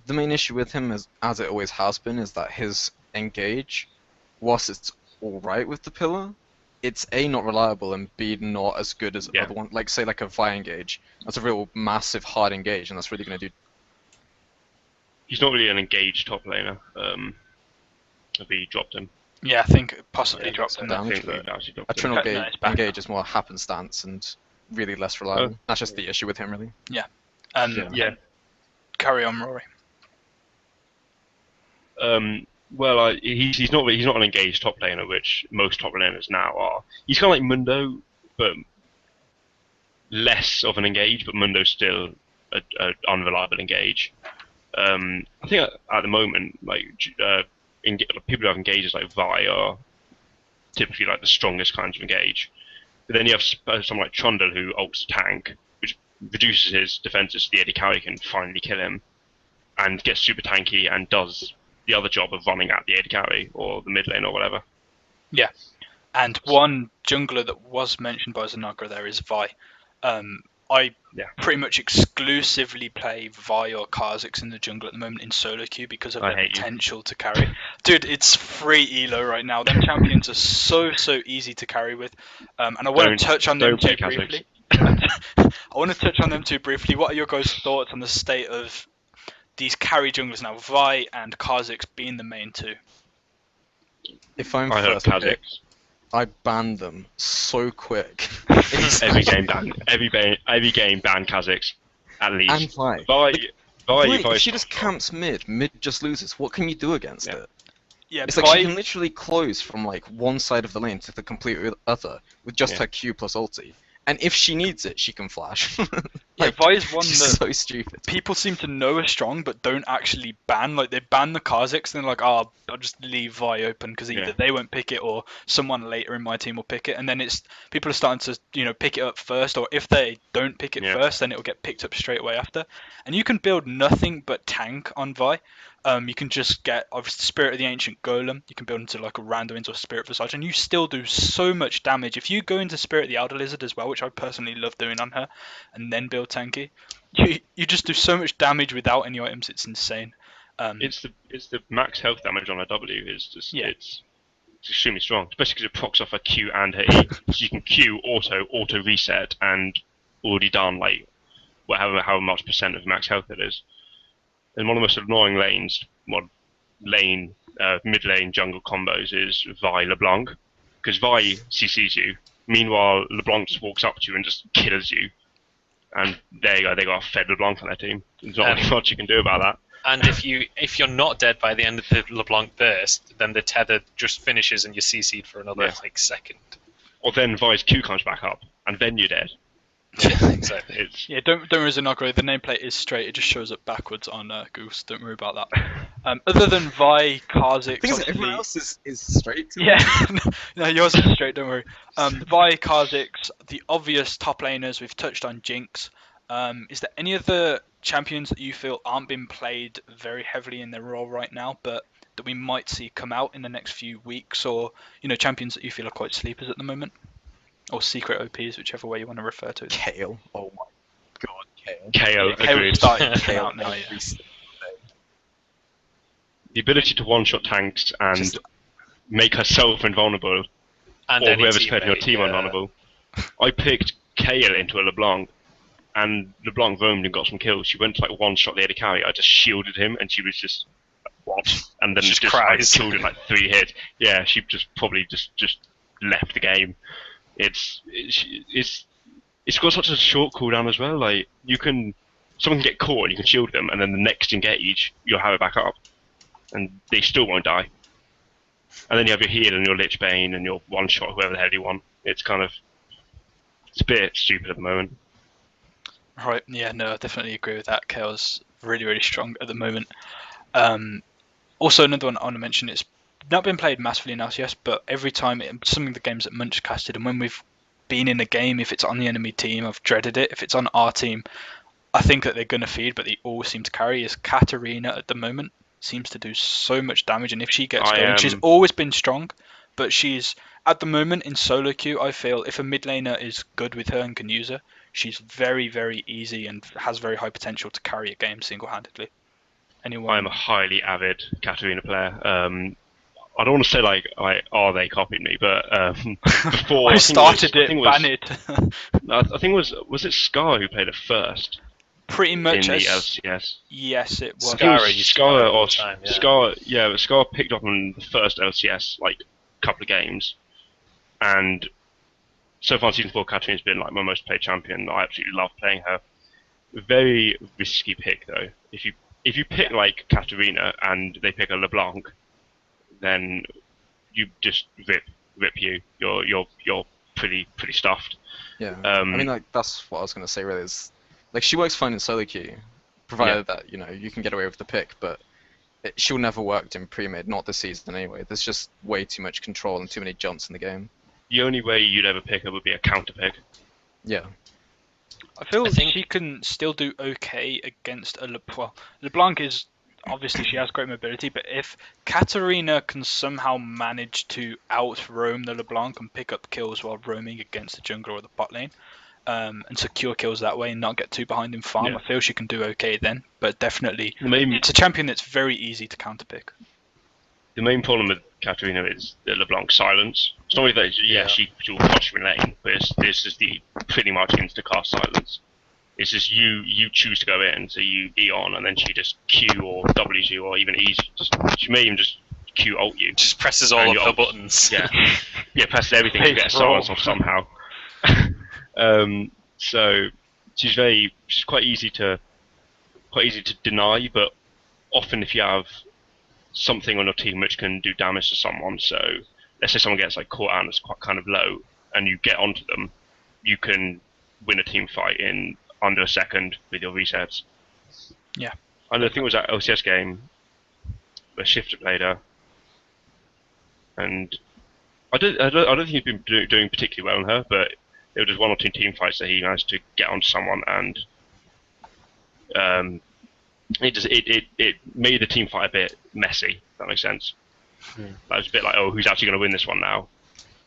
the main issue with him, as it always has been, is that his engage, whilst it's alright with the pillar, it's A, not reliable, and B, not as good as other ones. Like, say, like a Vi engage. That's a real massive hard engage, and that's really going to do. He's not really an engaged top laner. If he dropped him. Yeah, I think possibly dropped him. Damage, but a Trundle engage is more happenstance and really less reliable. That's just the issue with him, really. Yeah. Carry on, Rory. Well, he's not an engaged top laner, which most top laners now are. He's kind of like Mundo, but less of an engage. But Mundo's still an unreliable engage. I think at the moment, like people who have engages like Vi are typically like the strongest kinds of engage. But then you have someone like Trundle who ults tank, which reduces his defenses so the AD carry can finally kill him. and gets super tanky and does the other job of running at the AD carry or the mid lane or whatever. Yeah. And one jungler that was mentioned by Zanogra there is Vi. I pretty much exclusively play Vi or Kha'Zix in the jungle at the moment in solo queue because of their potential to carry. Dude, it's free elo right now. Them champions are so easy to carry with. And I want to touch on them too briefly. I want to touch on them too briefly. What are your guys' thoughts on the state of these carry junglers now, Vi and Kha'Zix being the main two? If I'm first pick, I ban them so quick. Every game ban Kha'Zix, at least. And Vi. If she just camps mid just loses. What can you do against it? Yeah, it's like she can literally close from like one side of the lane to the complete other with just her Q plus ulti. And if she needs it, she can flash. Yeah, Vi is one that so stupid. People seem to know are strong, but don't actually ban. Like, they ban the Kha'Zix, and they're like, oh, I'll just leave Vi open, because either they won't pick it, or someone later in my team will pick it. And then people are starting to, pick it up first, or if they don't pick it first, then it'll get picked up straight away after. And you can build nothing but tank on Vi. You can just get Spirit of the Ancient Golem. You can build into like a random into a Spirit Visage, and you still do so much damage. If you go into Spirit of the Elder Lizard as well, which I personally love doing on her, and then build tanky, you just do so much damage without any items. It's insane. It's the max health damage on a W is just it's extremely strong, especially because it procs off her Q and her E, so you can Q auto reset and already done like however much percent of max health it is. And one of the most annoying mid lane jungle combos is Vi LeBlanc, because Vi CCs you. Meanwhile, LeBlanc just walks up to you and just kills you. And there you go, they got a fed LeBlanc on their team. There's not really much you can do about that. And if you're not dead by the end of the LeBlanc burst, then the tether just finishes and you're CC'd for another second. Or then Vi's Q comes back up, and then you're dead. Yeah, exactly. Don't worry, Zanogra. The nameplate is straight. It just shows up backwards on Google. So don't worry about that. Other than Vi, Kha'Zix, everyone else is straight. Yeah, no, yours is straight. Don't worry. Vi, Kha'Zix, the obvious top laners. We've touched on Jinx. Is there any other champions that you feel aren't being played very heavily in their role right now, but that we might see come out in the next few weeks, or champions that you feel are quite sleepers at the moment? Or secret OPs, whichever way you want to refer to it. Kale. Oh my god, Kale. Kale starting to come out now, The ability to one-shot tanks and make herself invulnerable, and or whoever's played in your team invulnerable. I picked Kale into a LeBlanc, and LeBlanc roamed and got some kills. She went to like one-shot the AD carry. I just shielded him, and she was just what? And then just I killed in like 3 hits. Yeah, she just probably just left the game. It's got such a short cooldown as well. Like someone can get caught and you can shield them, and then the next engage you'll have it back up, and they still won't die. And then you have your heal and your Lich Bane and your one shot whoever the hell you want. It's a bit stupid at the moment. Right. Yeah. No, I definitely agree with that. Kale's really strong at the moment. Also, another one I want to mention is not been played massively in LCS, but every time some of the games that Munch casted, and when we've been in a game, if it's on the enemy team, I've dreaded it. If it's on our team, I think that they're going to feed, but they always seem to carry. Is Katarina at the moment seems to do so much damage, and if she gets going, she's always been strong, but she's at the moment in solo queue. I feel if a mid laner is good with her and can use her, she's very easy and has very high potential to carry a game single-handedly. Anyone? I'm a highly avid Katarina player. I don't want to say they copied me, but before I started it, ban it. I think was it Scar who played it first? Pretty much in the LCS. Yes, it was. Scar picked up on the first LCS couple of games, and so far in Season 4, Katarina's been my most played champion. I absolutely love playing her. Very risky pick though. If you pick Katarina and they pick a LeBlanc, then you just rip you. You're pretty stuffed. Yeah. I mean, that's what I was gonna say. Really, is she works fine in solo queue, provided that you can get away with the pick. But she'll never work in pre-mid, not this season anyway. There's just way too much control and too many jumps in the game. The only way you'd ever pick her would be a counter pick. Yeah. I feel I think- she can still do okay against a LeBlanc is obviously she has great mobility, but if Katarina can somehow manage to out-roam the LeBlanc and pick up kills while roaming against the jungler or the bot lane, and secure kills that way and not get too behind in farm, Yeah. I feel she can do okay then. But definitely, The main it's a champion that's very easy to counterpick. problem with Katarina is the LeBlanc silence. It's not only that she'll push your lane, but it's just the pretty much insta-cast silence. It's just you choose to go in, so you E on, and then she just Q or W's you, or even E's. She may even just Q ult you. Just presses all And of you her buttons. Yeah, presses everything to get a silence off somehow. So she's quite easy to deny, but often if you have something on your team which can do damage to someone, so let's say someone gets like caught out and it's quite kind of low, and you get onto them, you can win a team fight in under a second with your resets. Yeah. And the thing was that LCS game, where Shifter played her, and I don't think he's been doing particularly well on her, but there were just one or two team fights that he managed to get onto someone, and it made the team fight a bit messy. If that makes sense. That was a bit like, oh, who's actually going to win this one now?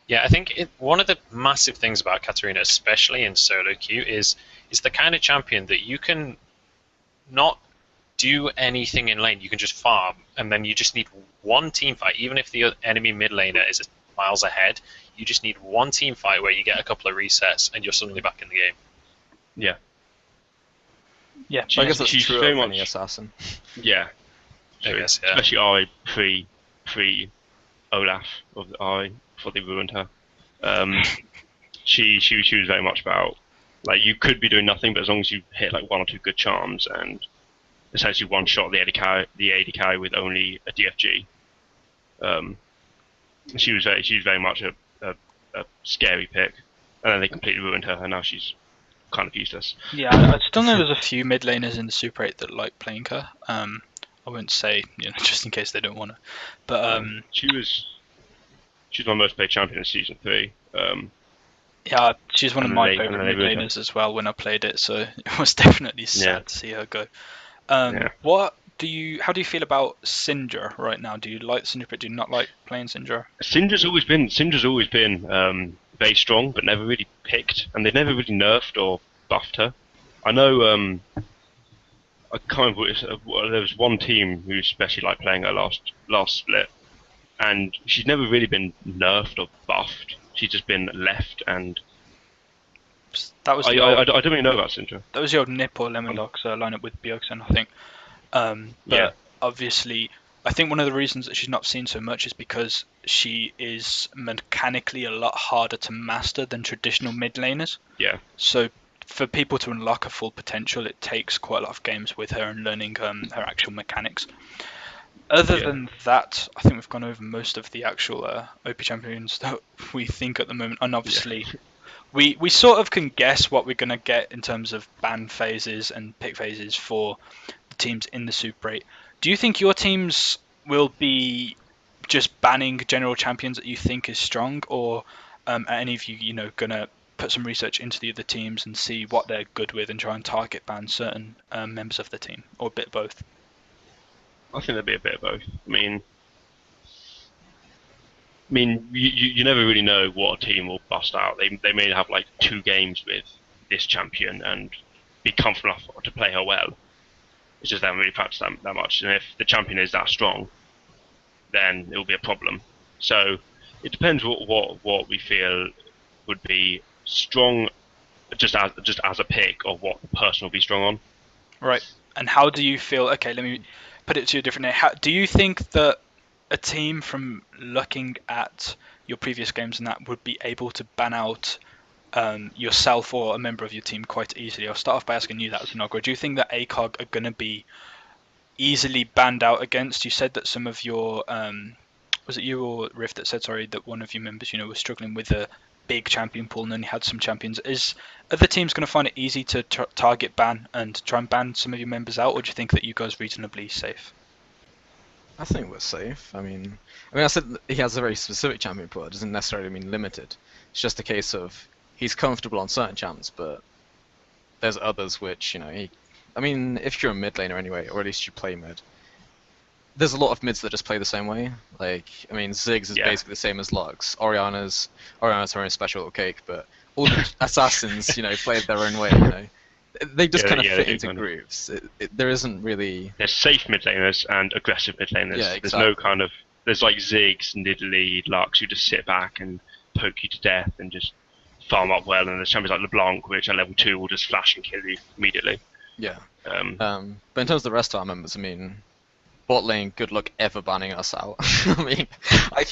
Yeah, I think one of the massive things about Katarina, especially in solo queue, is the kind of champion that you can not do anything in lane. You can just farm, and then you just need one team fight. Even if the enemy mid laner is miles ahead, you just need one team fight where you get a couple of resets, and you're suddenly back in the game. Yeah. Yeah. I guess that's she's true very of much any assassin. Yeah. I True. guess, yeah. Especially I pre Olaf of the I before they ruined her. She was very much about like you could be doing nothing, but as long as you hit like one or two good charms and essentially one shot the AD carry with only a DFG. She was very much a scary pick, and then they completely ruined her, and now she's kind of useless. Yeah, I still know there's a few mid laners in the Super 8 that like playing her. I wouldn't say, just in case they don't want to. But she's my most played champion in season 3. yeah, she's one of and my they- favorite and they mid ruined her. laners as well when I played it. So it was definitely sad to see her go. Yeah. How do you feel about Syndra right now? Do you like Syndra, but do you not like playing Syndra? Syndra's always been very strong, but never really picked, and they've never really nerfed or buffed her. I know. I can't remember. There was one team who especially liked playing her last split, and she's never really been nerfed or buffed. She's just been left, and That was I don't really know about Syndra. that was the old Nip or Lemondox lineup with Bjergsen, I think. But Yeah. obviously, I think one of the reasons that she's not seen so much is because she is mechanically a lot harder to master than traditional mid laners. Yeah. So for people to unlock her full potential, it takes quite a lot of games with her and learning her actual mechanics. Other than that, I think we've gone over most of the actual OP champions that we think at the moment, and obviously. We sort of can guess what we're going to get in terms of ban phases and pick phases for the teams in the Super 8. Do you think your teams will be just banning general champions that you think is strong, or are any of you, going to put some research into the other teams and see what they're good with and try and target ban certain members of the team, or a bit of both? I think there'd be a bit of both. I mean, you never really know what a team will bust out. They may have like 2 games with this champion and be comfortable enough to play her well. It's just they haven't really practiced that much. And if the champion is that strong, then it will be a problem. So it depends what we feel would be strong, just as a pick, or what the person will be strong on. Right. And how do you feel? Okay, let me put it to you a different way. Do you think that a team, from looking at your previous games and that, would be able to ban out yourself or a member of your team quite easily? I'll start off by asking you that, Zanogra. Do you think that ACOG are going to be easily banned out against? You said that some of your was it you or Rift that said, sorry, that one of your members was struggling with a big champion pool and only had some champions. Are the teams going to find it easy to target ban and try and ban some of your members out, or do you think that you guys are reasonably safe? I think we're safe. I mean, I said he has a very specific champion pool. It doesn't necessarily mean limited. It's just a case of he's comfortable on certain champs, but there's others which, I mean, if you're a mid laner anyway, or at least you play mid, there's a lot of mids that just play the same way. Like, I mean, Ziggs is basically the same as Lux. Oriana's her own special little cake, but all the assassins, play their own way. They just kind of fit into groups. There isn't really. There's safe mid laners and aggressive mid laners. Yeah, exactly. There's no kind of. There's like Ziggs, Nidalee, Lux, who just sit back and poke you to death and just farm up well. And there's champions like LeBlanc, which at level 2 will just flash and kill you immediately. Yeah. But in terms of the rest of our members, I mean, bot lane, good luck ever banning us out. I mean, I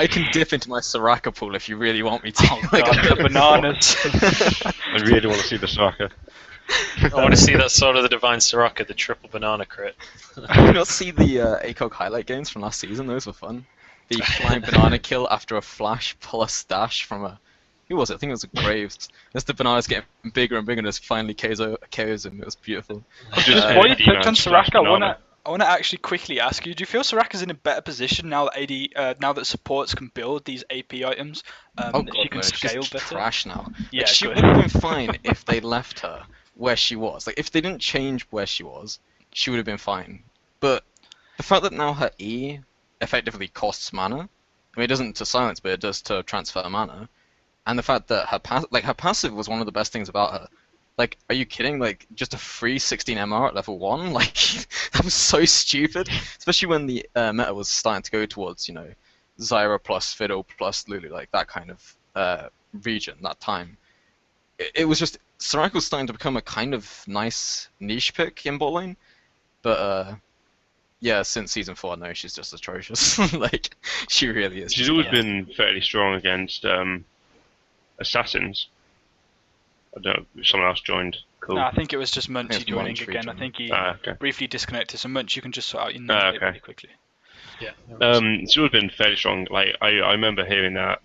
can dip into my Soraka pool if you really want me to. Oh, God, the bananas. I really want to see the Soraka. I want to see that Sword of the Divine Soraka, the triple banana crit. Did you not see the ACOG highlight games from last season? Those were fun. The flying banana kill after a flash plus dash from a... Who was it? I think it was a Graves. As the bananas getting bigger and bigger and just finally KOs him. It was beautiful. Before you touch on Soraka, I want to actually quickly ask you, do you feel Soraka's in a better position now that now that supports can build these AP items? She can scale she's better? Trash now. Yeah, she would have been fine if they left her where she was. Like, if they didn't change where she was, she would have been fine. But the fact that now her E effectively costs mana, I mean, it doesn't to silence, but it does to transfer mana, and the fact that her passive was one of the best things about her. Like, are you kidding? Like, just a free 16 MR at level 1? Like, that was so stupid. Especially when the meta was starting to go towards, Zyra plus Fiddle plus Lulu, like that kind of region, that time. It was just, Soraka was starting to become a kind of nice niche pick in bot lane. But, yeah, since Season 4, no, she's just atrocious. Like, she really is. She's always been fairly strong against assassins. I don't know if someone else joined. Cool. No, I think it was just Munch joining again. I think he briefly disconnected. So Munch, you can just sort out your name really quickly. Yeah. She's always been fairly strong. Like I remember hearing that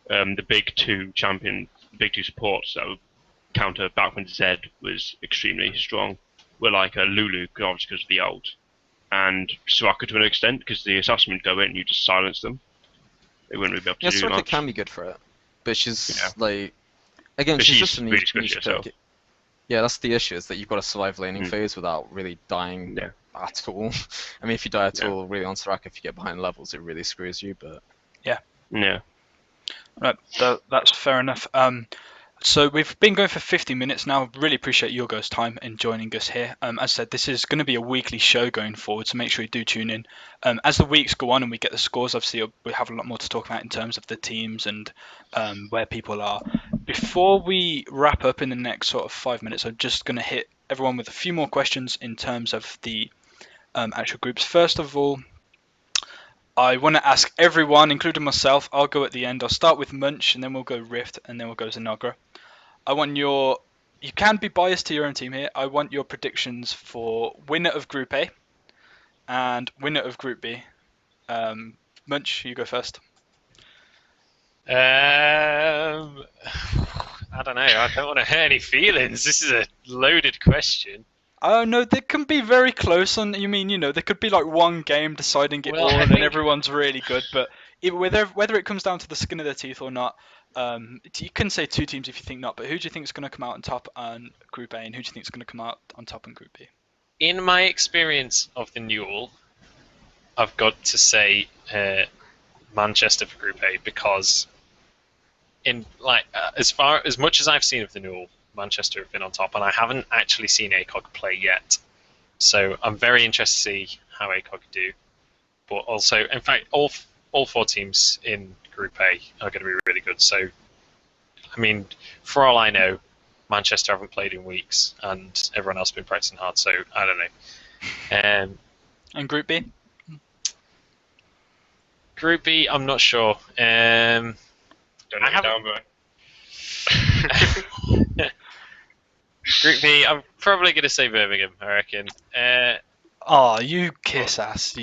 the big two supports that would counter back when Zed was extremely strong were like Lulu, obviously because of the ult, and Soraka to an extent because the assassin would go in and you just silence them. They wouldn't really be able to do Soraka much. can be good for it, but she's like. Again, she's just a niche pick. Yeah, that's the issue, is that you've got to survive laning phase without really dying at all. I mean, if you die at all, really on Soraka, if you get behind levels, it really screws you, but... Yeah. Right, that's fair enough. So we've been going for 50 minutes now. Really appreciate your guys' time in joining us here. As I said, this is going to be a weekly show going forward, so make sure you do tune in. As the weeks go on and we get the scores, obviously we have a lot more to talk about in terms of the teams and where people are. Before we wrap up in the next sort of 5 minutes, I'm just going to hit everyone with a few more questions in terms of the actual groups. First of all, I want to ask everyone, including myself, I'll go at the end. I'll start with Munch, and then we'll go Rift, and then we'll go Zanogra. I want you can be biased to your own team here. I want your predictions for winner of Group A and winner of Group B. Munch, you go first. I don't know. I don't want to hurt any feelings. This is a loaded question. Oh no, they can be very close. On there could be like one game deciding it all, and then everyone's really good. But whether it comes down to the skin of their teeth or not, you can say two teams if you think not. But who do you think is going to come out on top on Group A, and who do you think is going to come out on top in Group B? In my experience of the NUEL, I've got to say Manchester for Group A because, as much as I've seen of the NUEL, Manchester have been on top, and I haven't actually seen ACOG play yet. So I'm very interested to see how ACOG do. But also, in fact, all four teams in Group A are going to be really good. So, I mean, for all I know, Manchester haven't played in weeks, and everyone else has been practicing hard. So I don't know. And Group B? Group B, I'm not sure. Don't let me down, bro. Group B, I'm probably going to say Birmingham, I reckon. You kiss ass.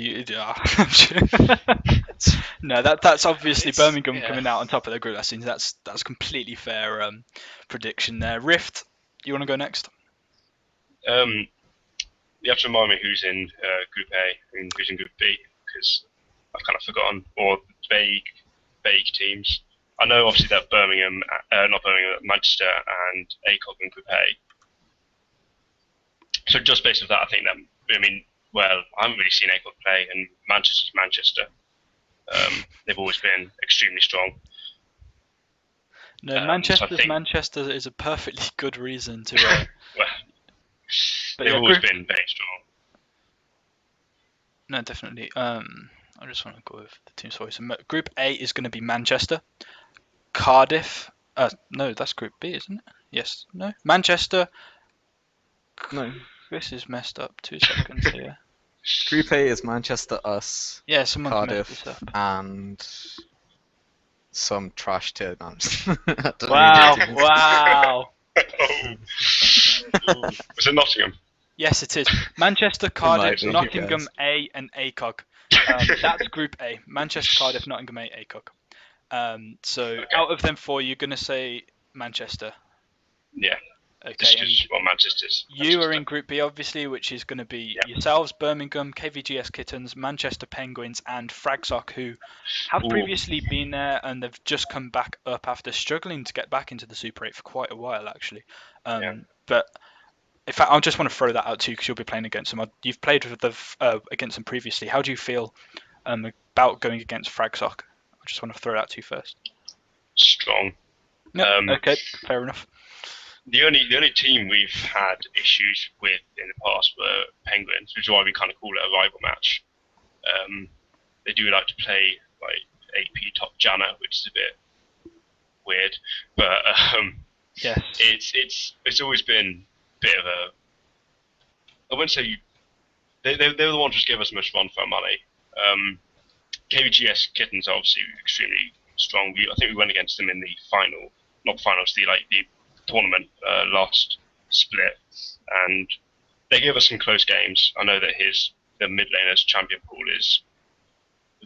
No, that's obviously Birmingham coming out on top of the group. That's completely fair prediction there. Rift, you want to go next? You have to remind me who's in Group A and who's in Group B, because I've kind of forgotten, or vague teams. I know obviously that Manchester and ACOG in Group A, So just based on that, I think that well, I haven't really seen ACOG play, and Manchester's Manchester. They've always been extremely strong. No, Manchester is a perfectly good reason to. Well, they've always been very strong. No, definitely. I just want to go over the teams for you. So Group A is going to be Manchester, Cardiff. No, that's Group B, isn't it? Yes. No. Manchester. No. This is messed up. 2 seconds here. Group A is Manchester, us, Cardiff, and some trash tier. No, wow! Was it Nottingham? Yes, it is. Manchester, Cardiff, Nottingham A, and ACOG. That's Group A. Manchester, Cardiff, Nottingham A, ACOG. So out of them four, you're going to say Manchester. Yeah. Okay. Manchester's. You are in Group B, obviously, which is going to be yourselves, Birmingham, KVGS Kittens, Manchester Penguins, and Fragsock, who have previously been there, and they've just come back up after struggling to get back into the Super 8 for quite a while, actually. But in fact, I just want to throw that out to you because you'll be playing against them. You've played with against them previously. How do you feel about going against Fragsock? I just want to throw that to you first. Strong. Yep. Okay, fair enough. The only team we've had issues with in the past were Penguins, which is why we kind of call it a rival match. They do like to play like AP Top Janna, which is a bit weird, but yes, it's always been a bit of a. I wouldn't say they're the ones who give us much fun for our money. KVGS Kittens are obviously extremely strong. I think we went against them in the final, not finals, the tournament last split, and they gave us some close games. I know that the mid laner's champion pool is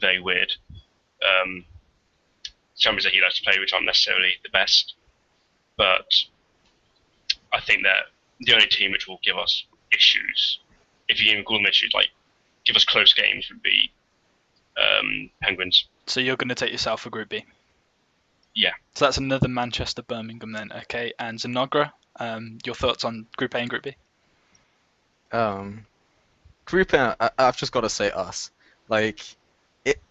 very weird. Champions that he likes to play, which aren't necessarily the best, but I think that the only team which will give us issues, if you even call them issues, like give us close games, would be Penguins. So you're going to take yourself for Group B? Yeah. So that's another Manchester Birmingham then, okay. And Zanogra, your thoughts on Group A and Group B? Group A, I've just got to say us. Like,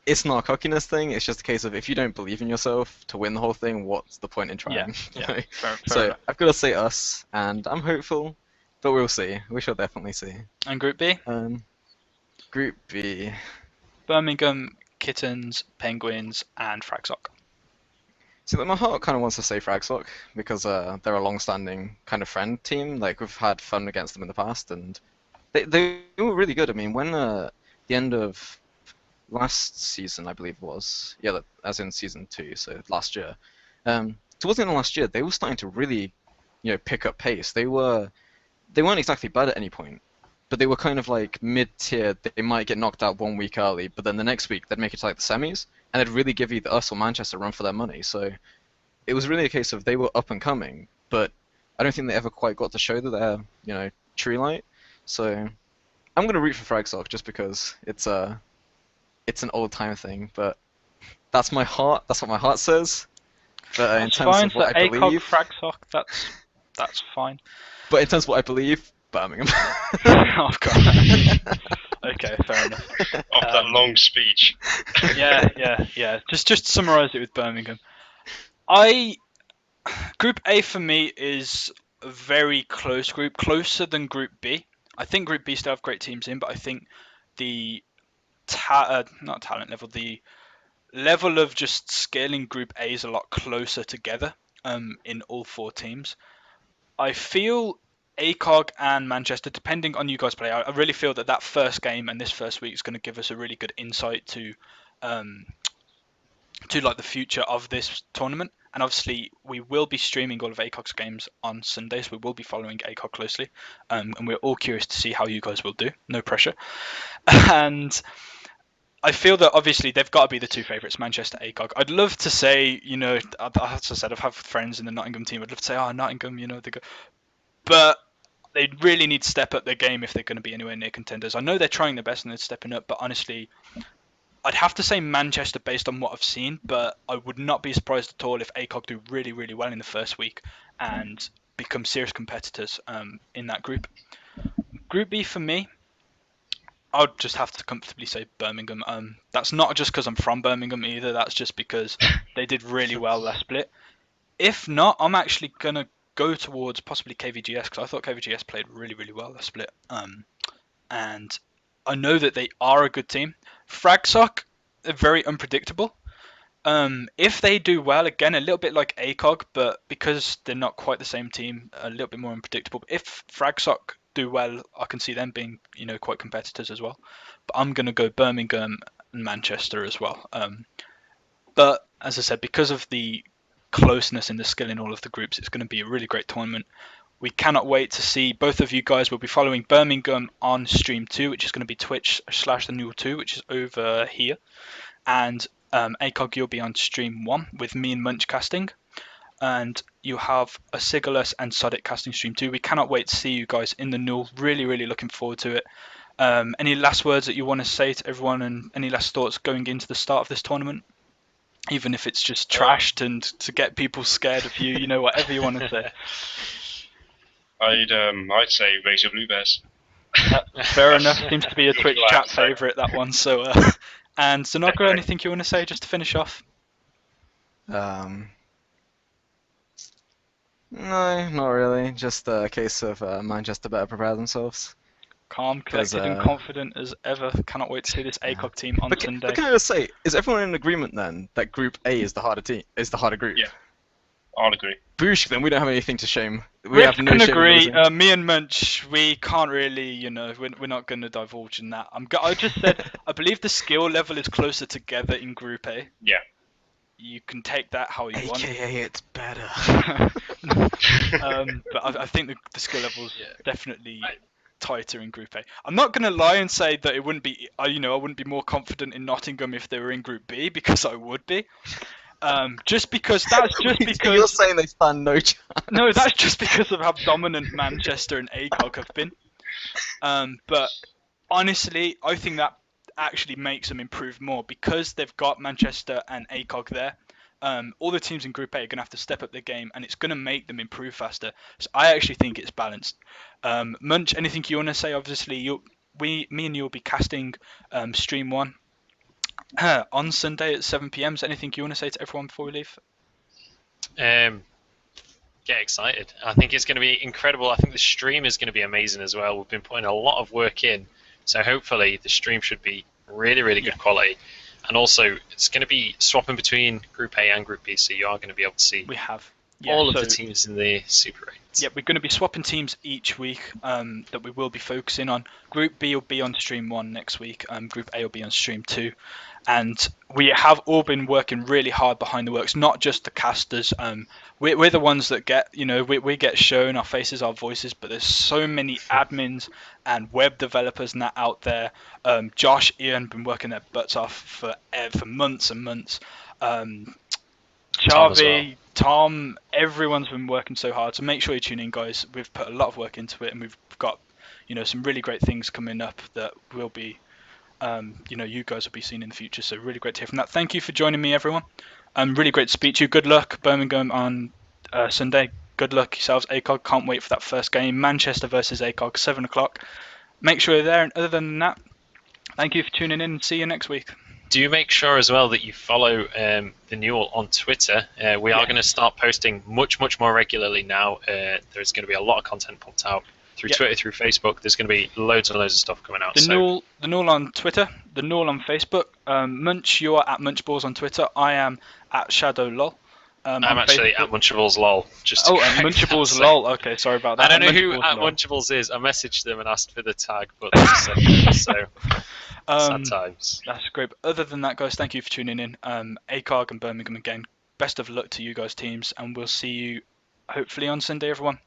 it's not a cockiness thing. It's just a case of if you don't believe in yourself to win the whole thing, what's the point in trying? Yeah. Fair so enough. I've got to say us, and I'm hopeful, but we'll see. We shall definitely see. And Group B? Group B. Birmingham, Kittens, Penguins, and Fragsock. See, like, my heart kind of wants to say Fragsock because they're a long-standing kind of friend team. Like, we've had fun against them in the past, and they were really good. I mean, when the end of last season, I believe it was, as in season 2, so last year. Towards the end of last year, they were starting to really, pick up pace. They weren't exactly bad at any point, but they were kind of like mid-tier. They might get knocked out 1 week early, but then the next week they'd make it to like the semis, and they'd really give either us or Manchester a run for their money. So it was really a case of they were up and coming, but I don't think they ever quite got to show that they're, true light. So I'm gonna root for Fragsock just because it's an old time thing, but that's my heart. That's what my heart says. But in terms of what I believe, Fragsock, that's fine. But in terms of what I believe, Birmingham. Oh god. Okay, fair enough. After that long speech. Yeah. Just summarise it with Birmingham. Group A for me is a very close group, closer than Group B. I think Group B still have great teams in, but I think the not talent level, the level of just scaling Group A is a lot closer together in all 4 teams. I feel ACOG and Manchester, depending on you guys play, I really feel that first game and this first week is going to give us a really good insight to like the future of this tournament. And obviously we will be streaming all of ACOG's games on Sunday, so we will be following ACOG closely, and we're all curious to see how you guys will do. No pressure. And I feel that obviously they've got to be the 2 favourites, Manchester, ACOG. I'd love to say, as I said, I've had friends in the Nottingham team. I'd love to say, Nottingham, they go, but they really need to step up their game if they're going to be anywhere near contenders. I know they're trying their best and they're stepping up, but honestly, I'd have to say Manchester based on what I've seen, but I would not be surprised at all if ACOG do really, really well in the first week and become serious competitors in that group. Group B for me, I'd just have to comfortably say Birmingham. That's not just because I'm from Birmingham either. That's just because they did really well last split. If not, I'm actually gonna go towards possibly KVGS because I thought KVGS played really, really well last split. And I know that they are a good team. Fragsock, they're very unpredictable. If they do well, again, a little bit like ACOG, but because they're not quite the same team, a little bit more unpredictable. If Fragsock do well, I can see them being, quite competitors as well. But I'm going to go Birmingham and Manchester as well. But as I said, because of the closeness in the skill in all of the groups, it's going to be a really great tournament. We cannot wait to see both of you guys. Will be following Birmingham on stream 2, which is going to be Twitch/NUEL2, which is over here. And ACOG, you'll be on stream 1 with me and Munch casting. And you have a Sigilus and Sodic casting stream 2. We cannot wait to see you guys in the NUEL. Really, really looking forward to it. Any last words that you want to say to everyone, and any last thoughts going into the start of this tournament? Even if it's just trashed and to get people scared of you, whatever you want to say. I'd say raise your blue bears. Fair enough. Seems to be a Twitch chat favourite, that one. So, and Zanogra, anything you want to say just to finish off? No, not really. Just a case of Manchester better prepare themselves. Calm, collected, and confident as ever. Cannot wait to see this ACOG team on Sunday. But can I just say, is everyone in agreement then that Group A is the harder team? Is the harder group? Yeah, I'll agree. Boosh, then we don't have anything to shame. We have no shame. Agree. Me and Munch, we can't really, we're not going to divulge in that. I just said, I believe the skill level is closer together in Group A. Yeah. You can take that how you want. AKA it's better. But I think the skill level's definitely tighter in Group A. I'm not going to lie and say that it wouldn't be, I wouldn't be more confident in Nottingham if they were in Group B, because I would be. Just because you're saying they stand no chance. No, that's just because of how dominant Manchester and ACOG have been. But honestly, I think that actually makes them improve more because they've got Manchester and ACOG there. All the teams in Group A are going to have to step up their game, and it's going to make them improve faster. So I actually think it's balanced. Munch, anything you want to say? Obviously, me and you will be casting stream 1 on Sunday at 7 PM. Is anything you want to say to everyone before we leave? Get excited. I think it's going to be incredible. I think the stream is going to be amazing as well. We've been putting a lot of work in, so hopefully the stream should be really, really good quality. And also, it's going to be swapping between Group A and Group B, so you are going to be able to see all of the teams in the Super 8. Yeah, we're going to be swapping teams each week that we will be focusing on. Group B will be on stream 1 next week. Group A will be on stream 2. And we have all been working really hard behind the works, not just the casters. We're the ones that get, we get shown our faces, our voices, but there's so many admins and web developers and that out there. Josh, Ian been working their butts off for months and months. Charvy, Tom, everyone's been working so hard. So make sure you tune in, guys. We've put a lot of work into it, and we've got, some really great things coming up that will be, you guys will be seeing in the future. So really great to hear from that. Thank you for joining me, everyone. Really great to speak to you. Good luck, Birmingham on Sunday. Good luck yourselves, ACOG. Can't wait for that first game. Manchester versus ACOG, 7 o'clock. Make sure you're there. And other than that, thank you for tuning in, and see you next week. Do make sure as well that you follow the NUEL on Twitter. We are going to start posting much, much more regularly now. There's going to be a lot of content pumped out through Twitter, through Facebook. There's going to be loads and loads of stuff coming out. The NUEL on Twitter, the NUEL on Facebook. Munch, you are at Munchables on Twitter. I am at Shad0h lol. I'm actually at Munchables lol. Munchables lol. Okay, sorry about that. I don't know who at Munchables is. I messaged them and asked for the tag, but they just said no, so sad times. That's great. But other than that, guys, thank you for tuning in. ACOG and Birmingham again. Best of luck to you guys teams, and we'll see you hopefully on Sunday, everyone.